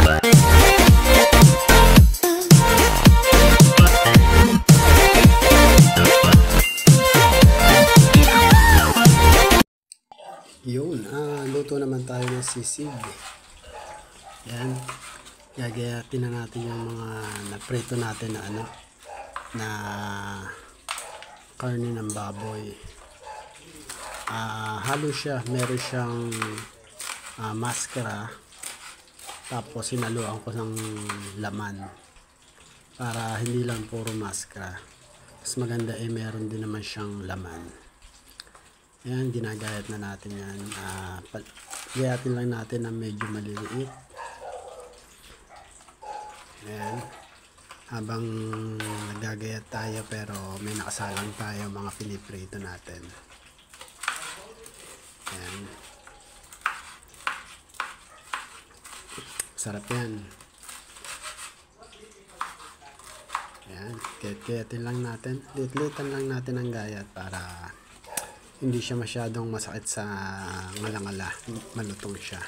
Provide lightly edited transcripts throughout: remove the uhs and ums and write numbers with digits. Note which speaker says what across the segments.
Speaker 1: Yun, luto naman tayo ng sisig. Yan, gagayatin na natin yung mga naprito natin na na karne ng baboy. Halo siya, meron siyang maskara, tapos sinaluan ko ng laman para hindi lang puro maskara. Mas maganda meron din naman siyang laman. Ayan, ginagayat na natin yan. Gayatin lang natin na medyo maliliit. Ayan. Habang nagagayat tayo pero may nakasalang tayo mga piniprito natin. Ayan. Sarap yan. Ayan. Gayatin lang natin. Litlitan lang natin ang gayat para hindi siya masyadong masakit sa ngala-ngala, malutong siya.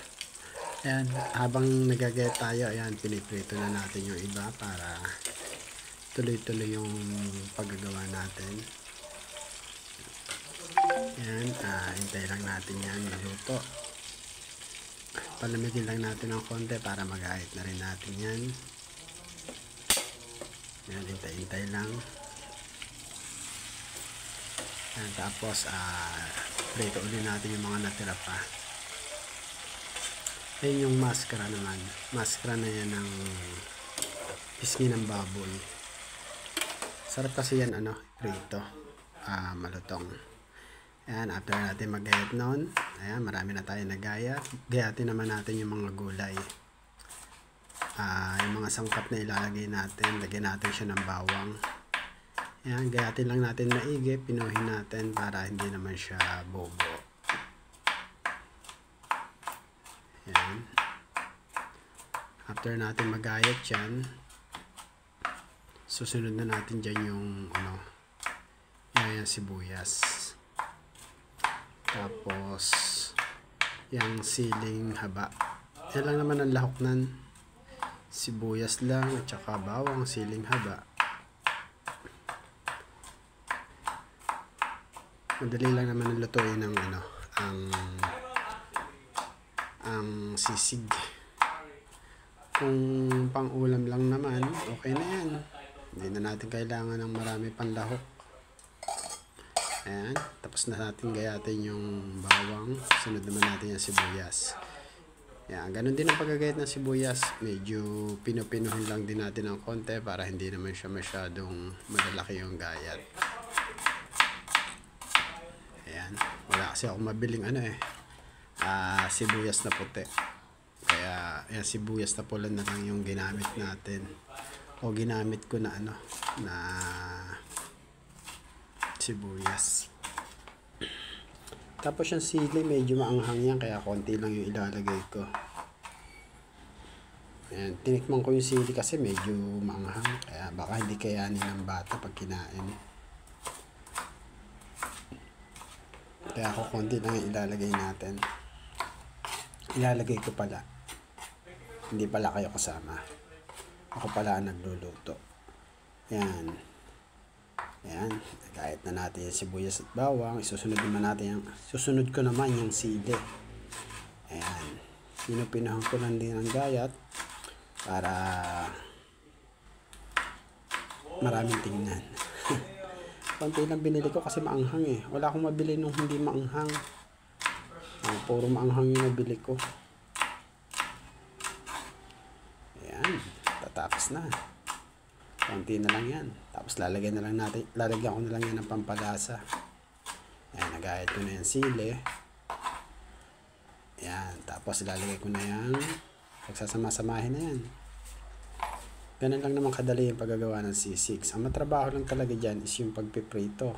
Speaker 1: Ayan, habang nagagayat tayo, ayan, piniprito na natin yung iba para tuloy-tuloy yung paggagawa natin. Ayan, hintay lang natin yan maluto. Palamigin lang natin ng konti para magahit na rin natin yan. Ayan, hintay-hintay lang. Ayan, tapos prito ulit natin yung mga natira pa. Ayan yung maskara naman. Maskara na yan ng pisngi ng baboy. Sarap kasi yan prito. Malutong. Ayan, after natin magayat noon, ayan, marami na tayo nagayat. Gayatin naman natin yung mga gulay. Yung mga sangkap na ilalagay natin, lagyan natin siya ng bawang. Ayan, gayatin lang natin maigi, pinuhin natin para hindi naman siya bobo. Ayan. After natin magayat yan, susunod na natin dyan yung yung sibuyas. Tapos yung siling haba. Yan lang naman ang lahok nan. Sibuyas lang at saka bawang, siling haba. Madali lang naman lutuin ng ang sisig. Kung pang ulam lang naman, okay na yan. Hindi na natin kailangan ng marami pang lahok. Ayan, tapos na natin gayatin yung bawang. Sunod naman natin yung sibuyas. Ayan, ganun din ang paggagayat ng sibuyas. Medyo pinupinuhin lang din natin ng konti para hindi naman siya masyadong madalaki yung gayat. Wala kasi ako mabiling sibuyas na puti. Kaya yan, sibuyas na pula na lang yung ginamit natin. O ginamit ko na na sibuyas. Tapos yung sili medyo maanghang yan, kaya konti lang yung ilalagay ko. Ayan, tinikman ko yung sili kasi medyo maanghang, kaya baka hindi kayanin ng bata pag kinain. Kaya ako konti lang yung ilalagay natin. Ilalagay ko pala. Hindi pala kayo kasama. Ako pala ang nagluluto. Yan. Yan. Nagayat na natin yung sibuyas at bawang. Susunod ko naman yung sili. Ayan. Pinupinuhan ko lang din ang gayat para maraming tingnan. Konti lang binili ko kasi maanghang Wala akong mabili nung hindi maanghang. Puro maanghang yung nabili ko. Ayan. Tatapos na. Konti na lang yan. Tapos lalagyan ko na lang yan ng pampalasa. Ayan, nagayat ko na yung sili. Ayan. Tapos ilalagay ko na yan. Pagsasama-samahin na yan. Ganun lang naman kadali yung paggagawa ng sisig. Ang matrabaho lang talaga dyan is yung pagpiprito.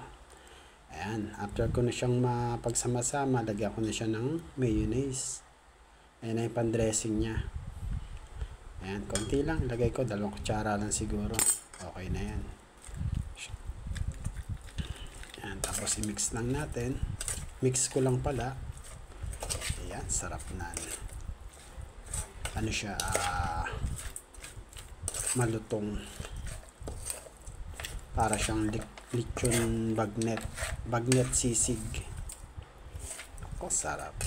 Speaker 1: Ayan. After ko na siyang mapagsama-sama, lagyan ko na siya ng mayonnaise. Ayan na yung pan-dressing niya. Ayan. Konti lang. Lagay ko. 2 kutsara lang siguro. Okay na yan. Ayan. Tapos i-mix lang natin. Mix ko lang pala. Ayan. Sarap na. Ano siya? malutong. Para siyang lechon bagnet sisig. Ako, sarap.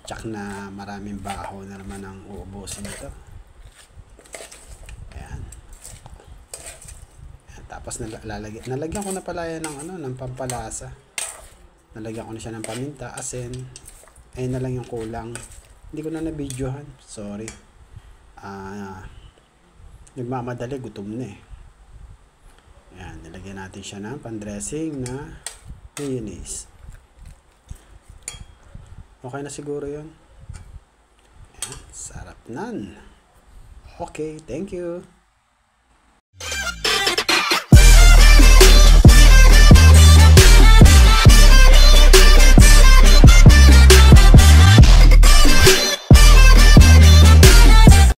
Speaker 1: Tsak na maraming baho na naman ang uubusin ito. Ayan. Ayan. Tapos nalagyan ko na pala yan ng pampalasa. Nalagyan ko na siya ng paminta, asin. Ayun na lang yung kulang. Hindi ko na na-videohan. Sorry. Nagmamadali, gutom na eh. Ayan, nilagyan natin siya ng pandressing na mayonnaise. Okay na siguro yun. Ayan, sarap nan. Okay, thank you.